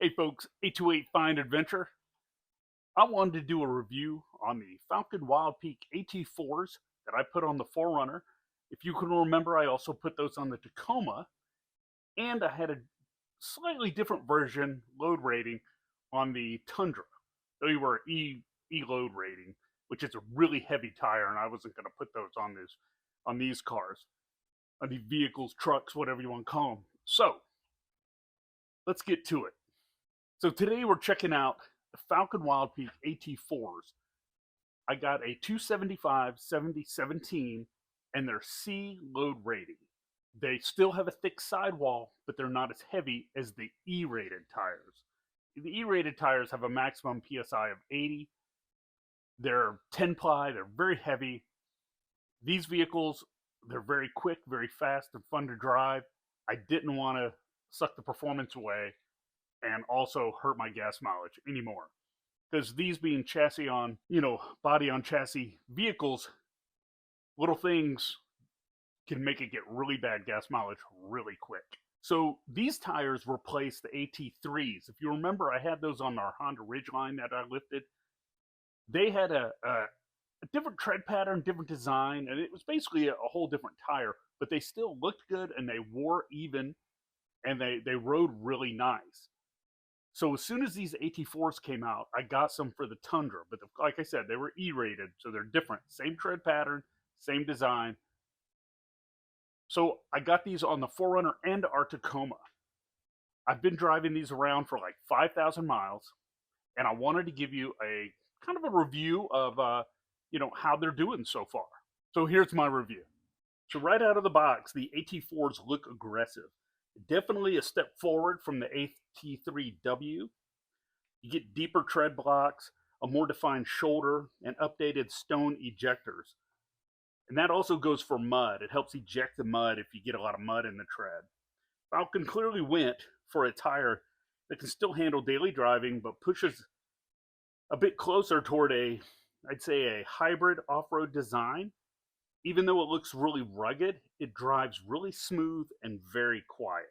Hey folks, 828 Find Adventure. I wanted to do a review on the Falken Wildpeak AT4s that I put on the 4Runner. If you can remember, I also put those on the Tacoma, and I had a slightly different version load rating on the Tundra. They were load rating, which is a really heavy tire, and I wasn't going to put those on these cars, on these vehicles, trucks, whatever you want to call them. So let's get to it. So today we're checking out the Falken Wildpeak AT4s. I got a 275 7017 and their C load rating. They still have a thick sidewall, but they're not as heavy as the E-rated tires. The E-rated tires have a maximum PSI of 80. They're 10 ply, they're very heavy. These vehicles, they're very quick, very fast, and fun to drive. I didn't want to suck the performance away and also hurt my gas mileage anymore. Because these being chassis on, body on chassis vehicles, little things can make it get really bad gas mileage really quick. So these tires replace the AT3s. If you remember, I had those on our Honda Ridgeline that I lifted. They had a different tread pattern, different design, and it was basically a whole different tire, but they still looked good and they wore even and they rode really nice. So as soon as these AT4s came out, I got some for the Tundra. But like I said, they were E-rated, so they're different. Same tread pattern, same design. So I got these on the 4Runner and our Tacoma. I've been driving these around for like 5,000 miles, and I wanted to give you a kind of a review of how they're doing so far. So here's my review. So right out of the box, the AT4s look aggressive. Definitely a step forward from the AT3W. You get deeper tread blocks, a more defined shoulder, and updated stone ejectors. And that also goes for mud. It helps eject the mud if you get a lot of mud in the tread. Falken clearly went for a tire that can still handle daily driving, but pushes a bit closer toward I'd say a hybrid off-road design. Even though it looks really rugged, it drives really smooth and very quiet.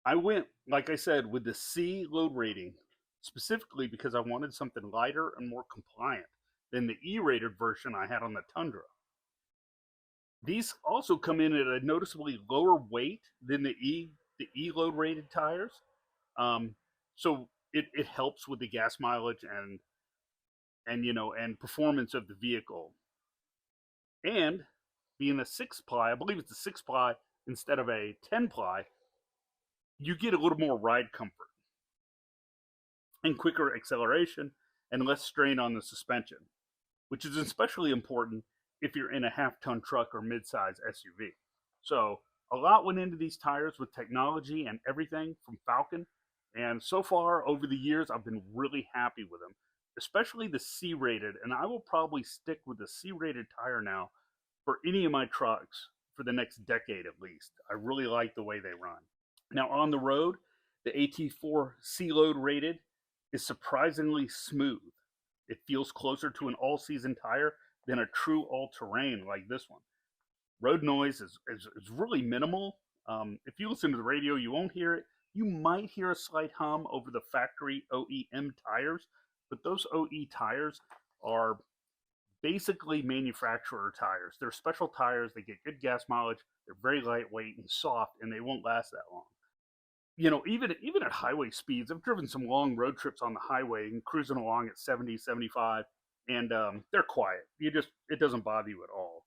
I went, like I said, with the C load rating, specifically because I wanted something lighter and more compliant than the E-rated version I had on the Tundra. These also come in at a noticeably lower weight than the E load rated tires. So it helps with the gas mileage and performance of the vehicle. And being a 6 ply, I believe it's a 6 ply instead of a 10 ply, you get a little more ride comfort and quicker acceleration and less strain on the suspension, which is especially important if you're in a half-ton truck or mid-size SUV. So a lot went into these tires with technology and everything from Falken, and so far over the years I've been really happy with them, especially the C-rated, and I will probably stick with the C-rated tire now for any of my trucks for the next decade at least. I really like the way they run. Now on the road, the AT4 C load rated is surprisingly smooth. It feels closer to an all-season tire than a true all-terrain like this one. Road noise is really minimal. If you listen to the radio, you won't hear it. You might hear a slight hum over the factory OEM tires, but those OE tires are basically manufacturer tires. They're special tires. They get good gas mileage. They're very lightweight and soft, and they won't last that long. Even at highway speeds, I've driven some long road trips on the highway and cruising along at 70, 75, and they're quiet. It doesn't bother you at all.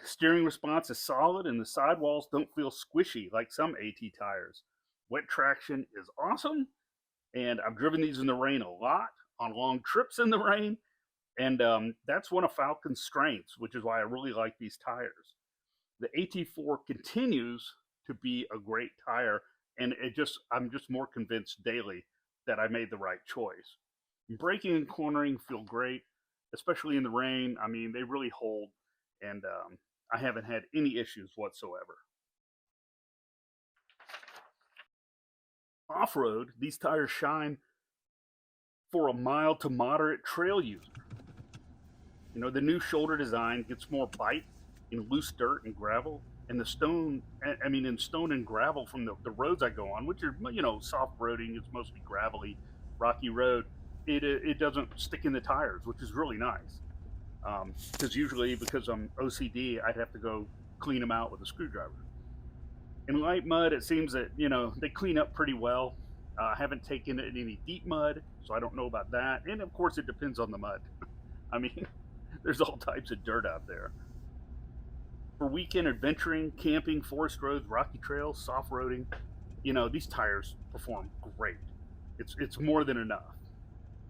Steering response is solid, and the sidewalls don't feel squishy like some AT tires. Wet traction is awesome, and I've driven these in the rain a lot, on long trips in the rain, and that's one of Falken's strengths, which is why I really like these tires. The AT4 continues to be a great tire, and I'm just more convinced daily that I made the right choice. Braking and cornering feel great, especially in the rain. I mean, they really hold, and I haven't had any issues whatsoever. Off-road, these tires shine for a mild to moderate trail user. The new shoulder design gets more bite in loose dirt and gravel, and the stone, I mean, in stone and gravel from the roads I go on, which are, soft roading, it's mostly gravelly, rocky road, it doesn't stick in the tires, which is really nice. Because usually, because I'm OCD, I'd have to go clean them out with a screwdriver. In light mud, it seems that, they clean up pretty well. I haven't taken it in any deep mud, so I don't know about that. And of course, it depends on the mud. I mean, there's all types of dirt out there. For weekend adventuring, camping, forest roads, rocky trails, soft roading, these tires perform great. It's more than enough.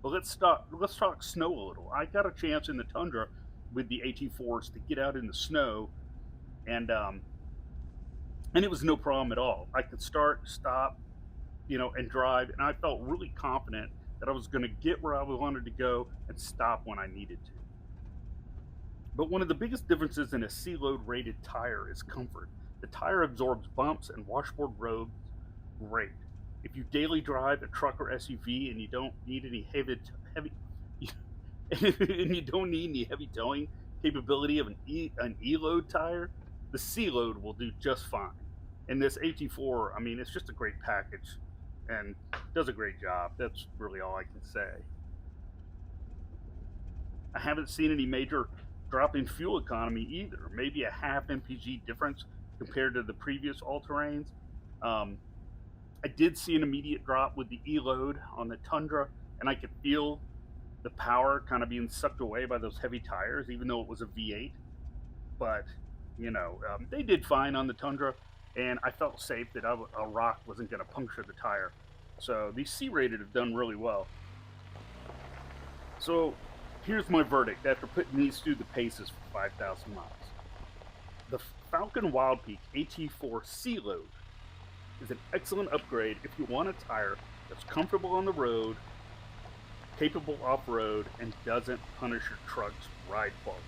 But let's talk snow a little. I got a chance in the Tundra with the AT4s to get out in the snow, and it was no problem at all. I could start, stop, and drive, and I felt really confident that I was going to get where I wanted to go and stop when I needed to. But one of the biggest differences in a C-load rated tire is comfort. The tire absorbs bumps and washboard roads great. If you daily drive a truck or SUV and you don't need any heavy and you don't need any heavy towing capability of an E-load tire, the C-load will do just fine. And this AT4, I mean, it's just a great package and does a great job. That's really all I can say. I haven't seen any major drop in fuel economy either. Maybe a half mpg difference compared to the previous all-terrains. I did see an immediate drop with the E-load on the Tundra, and I could feel the power kind of being sucked away by those heavy tires, even though it was a V8. But they did fine on the Tundra, and I felt safe that a rock wasn't going to puncture the tire. So these C-rated have done really well. So here's my verdict after putting these through the paces for 5,000 miles. The Falken Wildpeak AT4 C-Load is an excellent upgrade if you want a tire that's comfortable on the road, capable off-road, and doesn't punish your truck's ride quality.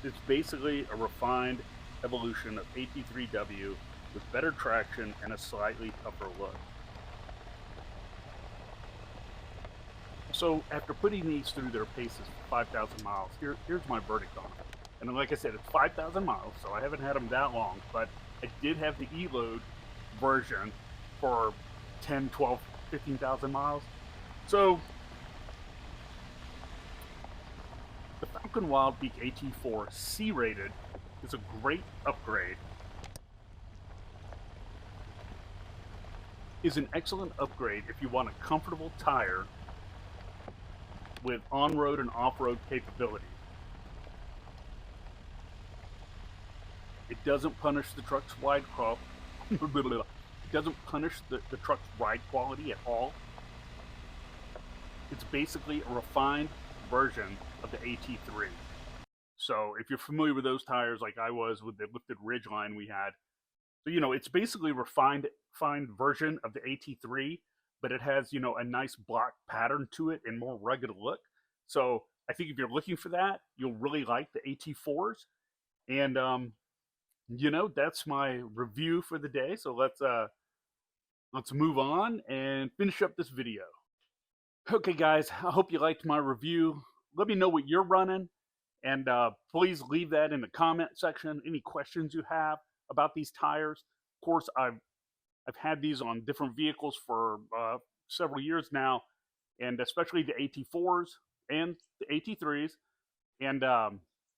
It's basically a refined evolution of AT3W with better traction and a slightly tougher look. So after putting these through their paces for 5,000 miles, here's my verdict on it. And like I said, it's 5,000 miles, so I haven't had them that long, but I did have the E-Load version for 10, 12, 15,000 miles. So the Falken Wildpeak AT4 C-rated is a great upgrade. Is an excellent upgrade if you want a comfortable tire with on-road and off-road capability. It doesn't punish the truck's ride quality. It doesn't punish the truck's ride quality at all. It's basically a refined version of the AT3. So if you're familiar with those tires like I was with the lifted Ridgeline we had, so it's basically a refined version of the AT3, but it has a nice block pattern to it and more rugged look. So I think if you're looking for that, you'll really like the AT4s. And that's my review for the day. So let's move on and finish up this video. Okay, guys, I hope you liked my review. Let me know what you're running, and please leave that in the comment section. Any questions you have about these tires. Of course, I've had these on different vehicles for several years now, and especially the AT4s and the AT3s. And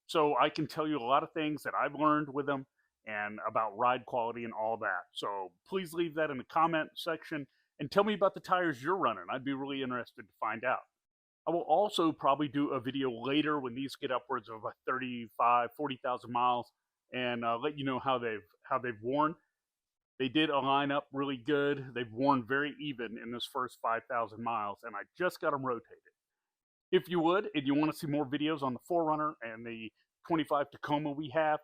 so I can tell you a lot of things that I've learned with them and about ride quality and all that. So please leave that in the comment section and tell me about the tires you're running. I'd be really interested to find out. I will also probably do a video later when these get upwards of 35, 40,000 miles and let you know how they've worn. They did line up really good. They've worn very even in this first 5,000 miles, and I just got them rotated. If you would, and you want to see more videos on the 4Runner and the 25 Tacoma we have,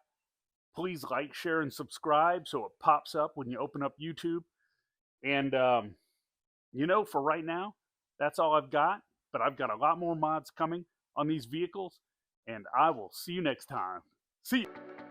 please like, share, and subscribe so it pops up when you open up YouTube. And, for right now, that's all I've got. But I've got a lot more mods coming on these vehicles, and I will see you next time. See you.